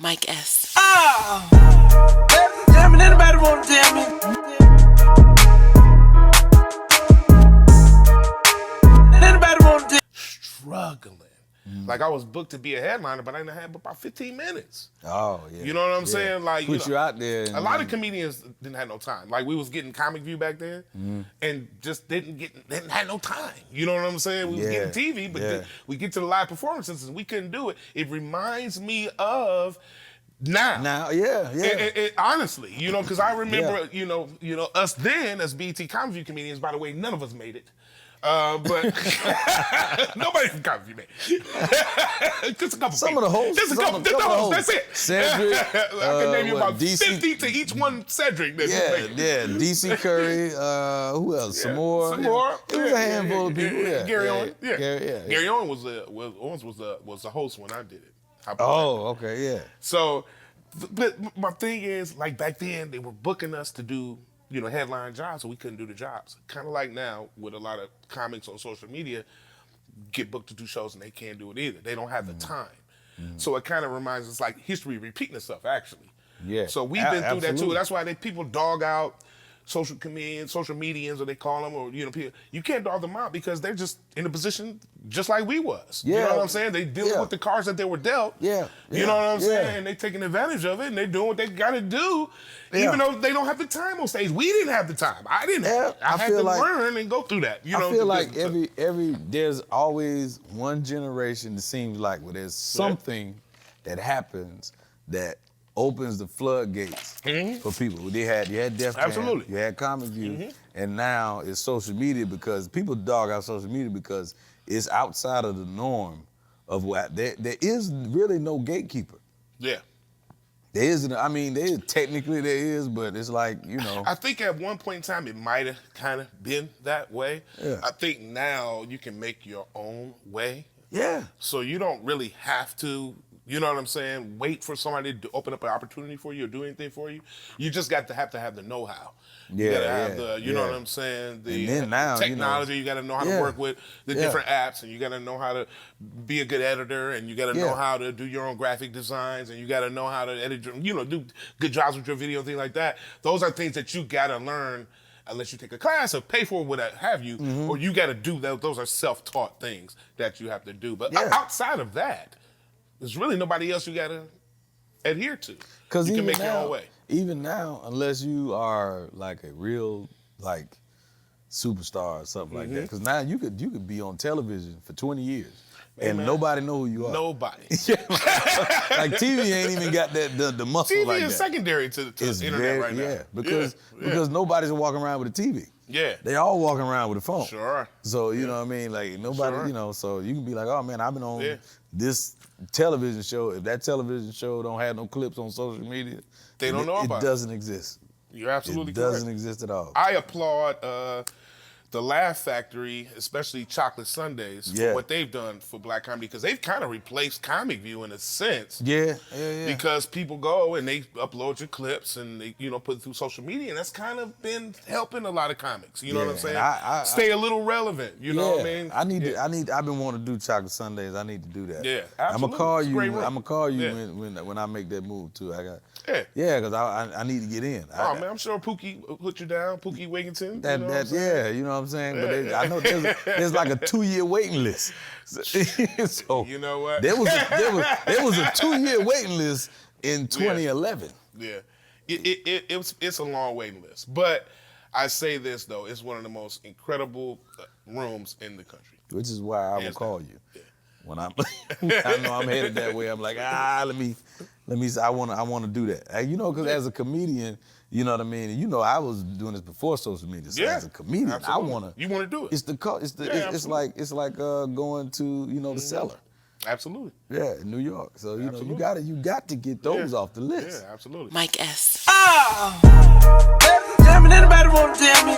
Mike S. Damn it, anybody wanna tell me? Anybody wanna tell me? Struggling. Like I was booked to be a headliner, but I didn't have about 15 minutes. Oh, yeah. You know what I'm saying? Like, Put you out there. A lot of comedians didn't have no time. Like we was getting Comic View back then, and just didn't have no time. You know what I'm saying? We was getting TV, but then we get to the live performances and we couldn't do it. It reminds me of now. Honestly, you know, because I remember, you know, us then as BET Comic View comedians. By the way, none of us made it. But nobody from Comic View made it. Just a couple. Some of the hosts. Just a couple. Just the hosts. That's it. Cedric. I can name you about DC, 50 to each one. Cedric. DC Curry. Who else? Some more. It was a handful of people. Gary Owen. Gary Owen was the host when I did it. Okay. So, but my thing is, like back then, they were booking us to do, you know, headline jobs, so we couldn't do the jobs. Kind of like now with a lot of comics on social media, get booked to do shows and they can't do it either. They don't have the time. So it kind of reminds us like history repeating itself, actually. Yeah. So we've been through that too. That's why people dog out social comedians, social medians, or they call them, or, you know, people. You can't dog them out because they're just in a position just like we was. You know what I'm saying? They dealing with the cards that they were dealt. You know what I'm saying? And they taking advantage of it, and they doing what they got to do, even though they don't have the time on stage. We didn't have the time. I didn't. I had to learn and go through that. You know, I feel like there's always one generation that seems like where there's something that happens that opens the floodgates for people. You had Def Jam, you had Comic View, and now it's social media because people dog out social media because it's outside of the norm of what there is really no gatekeeper. Yeah. There isn't. I mean, technically there is, but it's like, you know. I think at one point in time it might have kind of been that way. Yeah. I think now you can make your own way. Yeah. So you don't really have to, you know what I'm saying, wait for somebody to open up an opportunity for you or do anything for you. You just got to have the know-how. You gotta have the, you know what I'm saying, the technology. You gotta know how to work with the different apps, and you gotta know how to be a good editor, and you gotta know how to do your own graphic designs, and you gotta know how to edit, do good jobs with your video and things like that. Those are things that you gotta learn unless you take a class or pay for what have you, or you gotta do that. Those are self-taught things that you have to do. But outside of that, there's really nobody else you gotta adhere to. Because you can make your own way. Even now, unless you are like a real superstar or something like that, because now you could be on television for 20 years and nobody know who you are. Nobody. Like TV ain't even got the muscle TV like that. is secondary to the internet right now. Yeah, because nobody's walking around with a TV. Yeah. They all walking around with a phone. Sure. So, you know what I mean? Like, nobody, you know, so you can be like, oh, man, I've been on this television show. If that television show don't have no clips on social media, they don't know about it. It doesn't exist. You're absolutely correct. It doesn't exist at all. I applaud the Laugh Factory, especially Chocolate Sundays, for what they've done for black comedy, because they've kind of replaced Comic View in a sense. Yeah. Because people go and they upload your clips and they, you know, put it through social media, and that's kind of been helping a lot of comics. You know what I'm saying? I Stay a little relevant. You know what I mean? I've been wanting to do Chocolate Sundays. I need to do that. Yeah, absolutely. I'm gonna call you when I make that move too. Because I need to get in. Man, I'm sure Pookie put you down. Pookie Wigginton. You know what I'm saying? But I know there's like a 2-year waiting list. So you know what? There was a 2-year waiting list in 2011. Yeah. It's a long waiting list. But I say this though, it's one of the most incredible rooms in the country. Which is why I will call you. When I know I'm headed that way, I'm like, let me. I want to do that. You know, because as a comedian, you know what I mean. You know, I was doing this before social media. So as a comedian, absolutely. You want to do it. It's like going to the cellar. Absolutely. Yeah, in New York. So you know, you got to get those off the list. Yeah, absolutely. Mike S. Damn it, anybody wanna tell me?